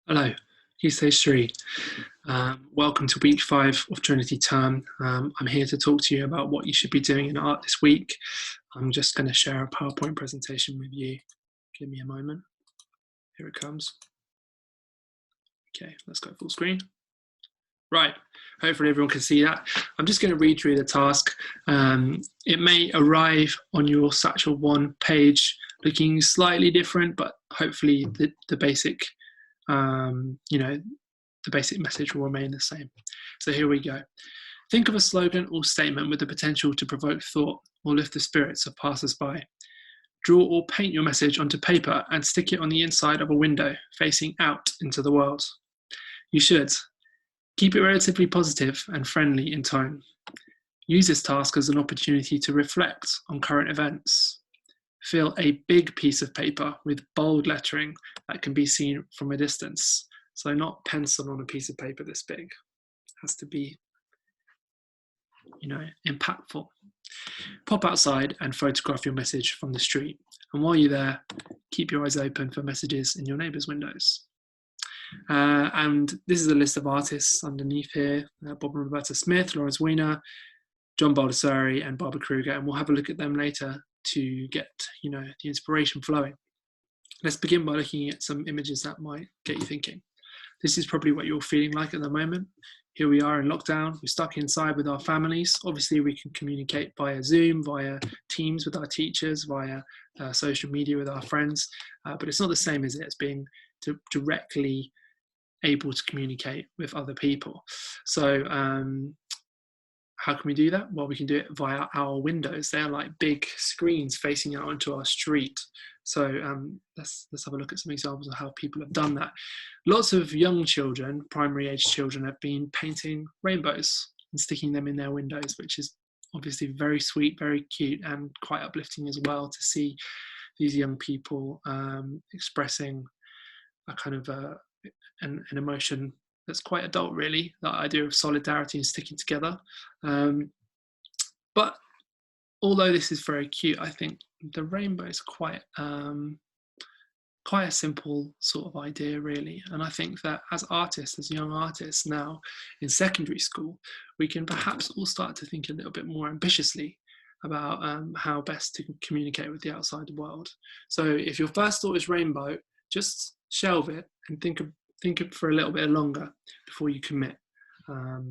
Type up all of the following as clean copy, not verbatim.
Hello, Key Stage 3. Welcome to week 5 of Trinity term. I'm here to talk to you about what you should be doing in art this week. I'm just going to share a PowerPoint presentation with you. Give me a moment. Here it comes. Okay, let's go full screen. Right, hopefully everyone can see that. I'm just going to read through the task. It may arrive on your Satchel 1 page looking slightly different, but hopefully the basic the basic message will remain the same. So here we go. Think of a slogan or statement with the potential to provoke thought or lift the spirits of passers-by. Draw or paint your message onto paper and stick it on the inside of a window facing out into the world. You should keep it relatively positive and friendly in tone. Use this task as an opportunity to reflect on current events. Fill a big piece of paper with bold lettering that can be seen from a distance. So not pencil on a piece of paper this big. It has to be, impactful. Pop outside and photograph your message from the street. And while you're there, keep your eyes open for messages in your neighbours' windows. And this is a list of artists underneath here. Bob and Roberta Smith, Lawrence Weiner, John Baldessari and Barbara Kruger. And we'll have a look at them later to get the inspiration flowing. Let's begin by looking at some images that might get you thinking. This is probably what you're feeling like at the moment. Here we are in lockdown. We're stuck inside with our families. Obviously, we can communicate via Zoom, via Teams with our teachers, via social media with our friends. But it's not the same as being directly able to communicate with other people. So how can we do that? Well, we can do it via our windows. They're like big screens facing out onto our street. So let's have a look at some examples of how people have done that. Lots of young children, primary age children, have been painting rainbows and sticking them in their windows, which is obviously very sweet, very cute, and quite uplifting as well to see these young people expressing a kind of an emotion that's quite adult, really, that idea of solidarity and sticking together. But although this is very cute, I think the rainbow is quite a simple sort of idea, really. And I think that as artists, as young artists now in secondary school, we can perhaps all start to think a little bit more ambitiously about how best to communicate with the outside world. So if your first thought is rainbow, just shelve it and think for a little bit longer before you commit. For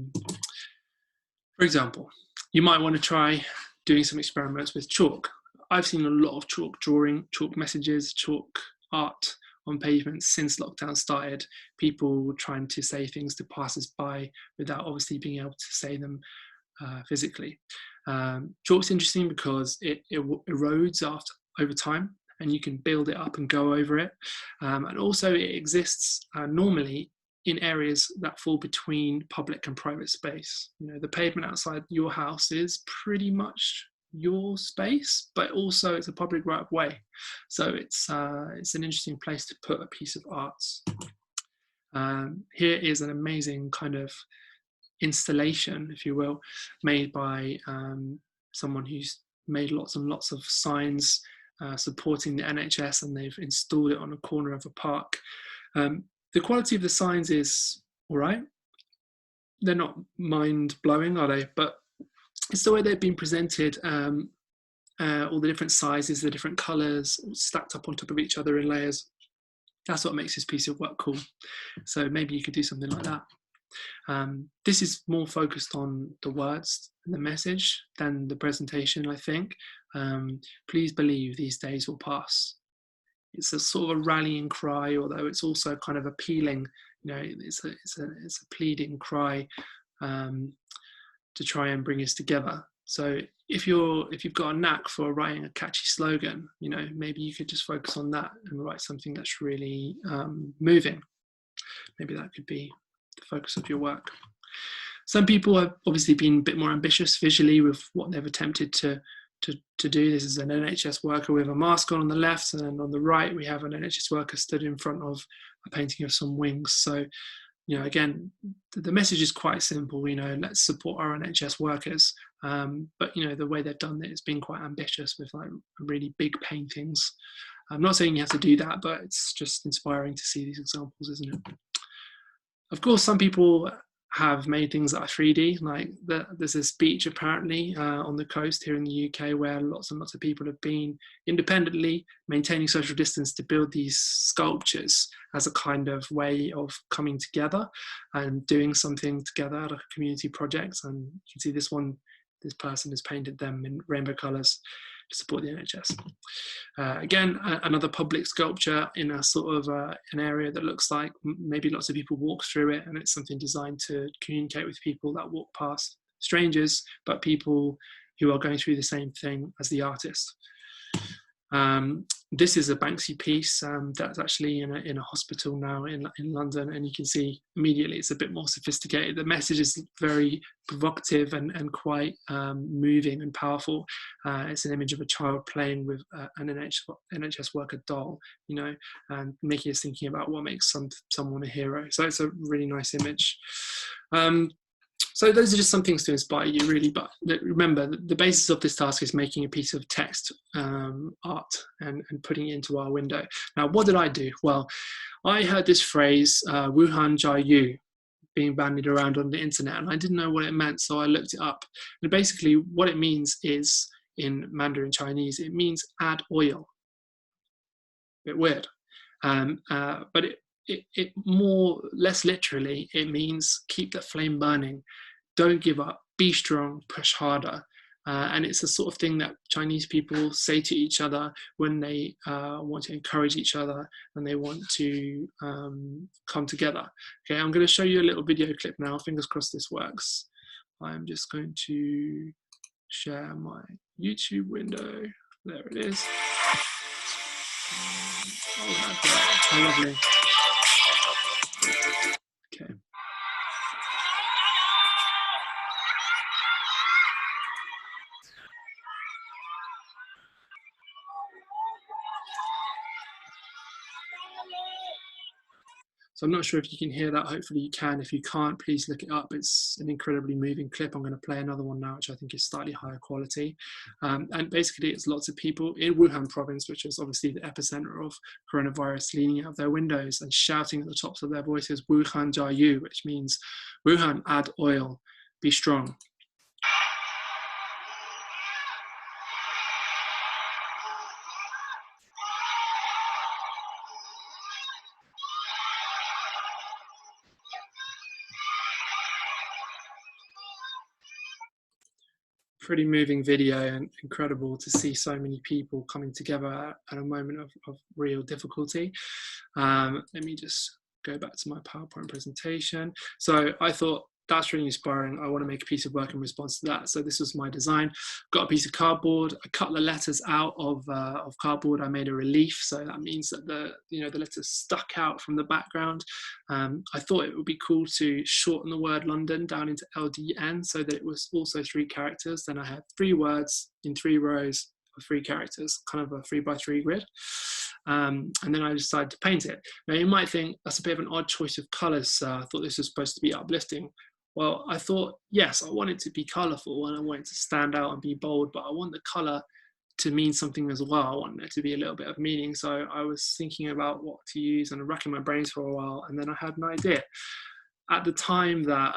example, you might want to try doing some experiments with chalk. I've seen a lot of chalk drawing, chalk messages, chalk art on pavements since lockdown started. People trying to say things to passers-by without obviously being able to say them physically. Chalk's interesting because it erodes over time, and you can build it up and go over it. And also it exists normally in areas that fall between public and private space. The pavement outside your house is pretty much your space, but also it's a public right of way. So it's an interesting place to put a piece of art. Here is an amazing kind of installation, if you will, made by someone who's made lots and lots of signs supporting the NHS, and they've installed it on a corner of a park. The quality of the signs is all right. They're not mind-blowing, are they? But it's the way they've been presented, all the different sizes, the different colours, stacked up on top of each other in layers. That's what makes this piece of work cool. So maybe you could do something like that. This is more focused on the words and the message than the presentation, I think. Please believe these days will pass. It's a sort of a rallying cry, although it's also kind of appealing. It's a pleading cry to try and bring us together. So if you've got a knack for writing a catchy slogan, maybe you could just focus on that and write something that's really moving. Maybe that could be the focus of your work. Some people have obviously been a bit more ambitious visually with what they've attempted to do. This is an NHS worker with a mask on the left, and on the right we have an NHS worker stood in front of a painting of some wings. So again, the message is quite simple. Let's support our NHS workers, but the way they've done it has been quite ambitious with like really big paintings. I'm not saying you have to do that, but it's just inspiring to see these examples, isn't it? Of course, some people have made things that are 3D, like there's this beach apparently on the coast here in the UK where lots and lots of people have been independently maintaining social distance to build these sculptures as a kind of way of coming together and doing something together at a community project. And you can see this one, this person has painted them in rainbow colours to support the NHS. Again, another public sculpture in a sort of an area that looks like maybe lots of people walk through it, and it's something designed to communicate with people that walk past, strangers, but people who are going through the same thing as the artist. This is a Banksy piece that's actually in a hospital now in London, and you can see immediately it's a bit more sophisticated. The message is very provocative and quite moving and powerful. It's an image of a child playing with an NHS worker doll, you know, and making us thinking about what makes someone a hero. So it's a really nice image. So those are just some things to inspire you, really. But remember, the basis of this task is making a piece of text art and putting it into our window. Now, what did I do? Well, I heard this phrase, Wuhan Jia Yu, being bandied around on the internet, and I didn't know what it meant, so I looked it up. And basically, what it means is, in Mandarin Chinese, it means add oil. A bit weird. But it more, less literally, it means keep that flame burning, don't give up, be strong, push harder. And it's the sort of thing that Chinese people say to each other when they want to encourage each other and they want to come together. Okay, I'm going to show you a little video clip now. Fingers crossed this works. I'm just going to share my YouTube window. There it is. Oh, how lovely. Okay. So I'm not sure if you can hear that. Hopefully you can. If you can't, please look it up. It's an incredibly moving clip. I'm going to play another one now, which I think is slightly higher quality. And basically it's lots of people in Wuhan province, which is obviously the epicenter of coronavirus, leaning out their windows and shouting at the tops of their voices, Wuhan Jia Yu, which means Wuhan, add oil, be strong. Pretty moving video and incredible to see so many people coming together at a moment of real difficulty. Let me just go back to my PowerPoint presentation. So I thought that's really inspiring. I want to make a piece of work in response to that. So this was my design. Got a piece of cardboard. I cut the letters out of cardboard. I made a relief, so that means that the letters stuck out from the background. I thought it would be cool to shorten the word London down into LDN so that it was also 3 characters. Then I had 3 words in 3 rows of 3 characters, kind of a 3x3 grid. And then I decided to paint it. Now you might think that's a bit of an odd choice of colours. I thought this was supposed to be uplifting. Well, I thought, yes, I want it to be colourful and I want it to stand out and be bold, but I want the colour to mean something as well. I want there to be a little bit of meaning. So I was thinking about what to use and racking my brains for a while, and then I had an idea. At the time that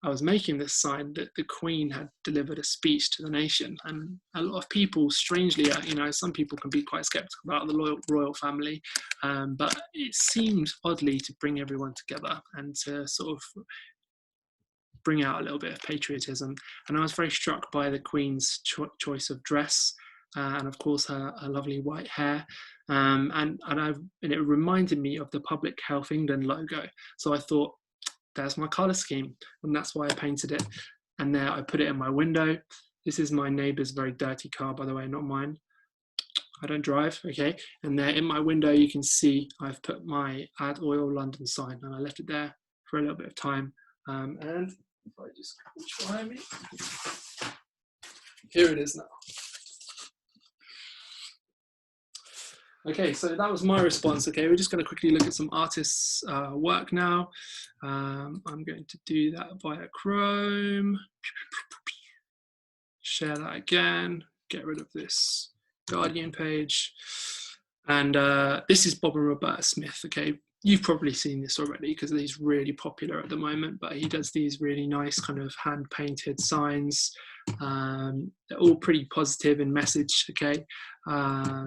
I was making this sign, that the Queen had delivered a speech to the nation, and a lot of people, strangely, some people can be quite skeptical about the royal family, but it seemed oddly to bring everyone together and to sort of bring out a little bit of patriotism. And I was very struck by the Queen's choice of dress, and of course her lovely white hair, and it reminded me of the Public Health England logo. So I thought, there's my colour scheme, and that's why I painted it. And there I put it in my window. This is my neighbour's very dirty car, by the way, not mine. I don't drive, okay? And there in my window you can see I've put my Add Oil London sign, and I left it there for a little bit of time. And if I just try me, here it is now. Okay, so that was my response. Okay, we're just going to quickly look at some artists' work now. I'm going to do that via Chrome. Share that again. Get rid of this Guardian page. And this is Bob and Roberta Smith, okay? You've probably seen this already because he's really popular at the moment, but he does these really nice kind of hand-painted signs. They're all pretty positive in message, okay?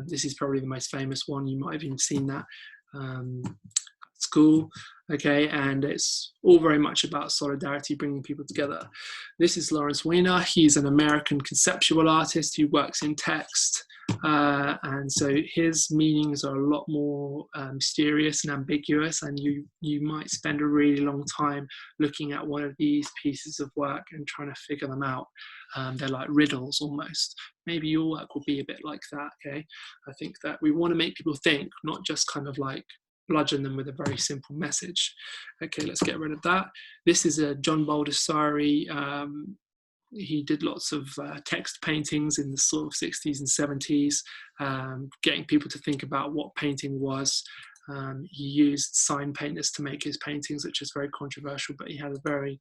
This is probably the most famous one. You might have even seen that at school, okay? And it's all very much about solidarity, bringing people together. This is Lawrence Weiner. He's an American conceptual artist who works in text. And so his meanings are a lot more mysterious and ambiguous, and you might spend a really long time looking at one of these pieces of work and trying to figure them out. They're like riddles almost. Maybe your work will be a bit like that, okay? I think that we want to make people think, not just kind of like bludgeon them with a very simple message. Okay, let's get rid of that. This is a John Baldessari. He did lots of text paintings in the sort of 60s and 70s, getting people to think about what painting was. He used sign painters to make his paintings, which is very controversial, but he had a very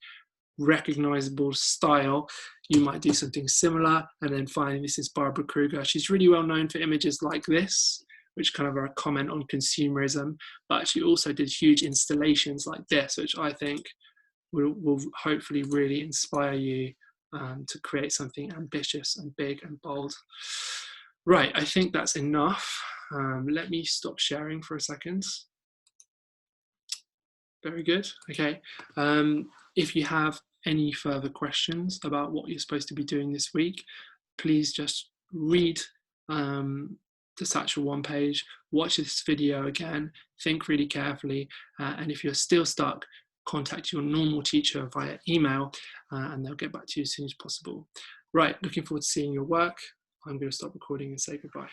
recognizable style. You might do something similar. And then finally, this is Barbara Kruger. She's really well known for images like this, which kind of are a comment on consumerism, but she also did huge installations like this, which I think will hopefully really inspire you to create something ambitious and big and bold. Right, I think that's enough. Let me stop sharing for a second. Very good, okay. If you have any further questions about what you're supposed to be doing this week, please just read the Satchel 1 page, watch this video again, think really carefully, and if you're still stuck, contact your normal teacher via email and they'll get back to you as soon as possible. Right, looking forward to seeing your work. I'm going to stop recording and say goodbye.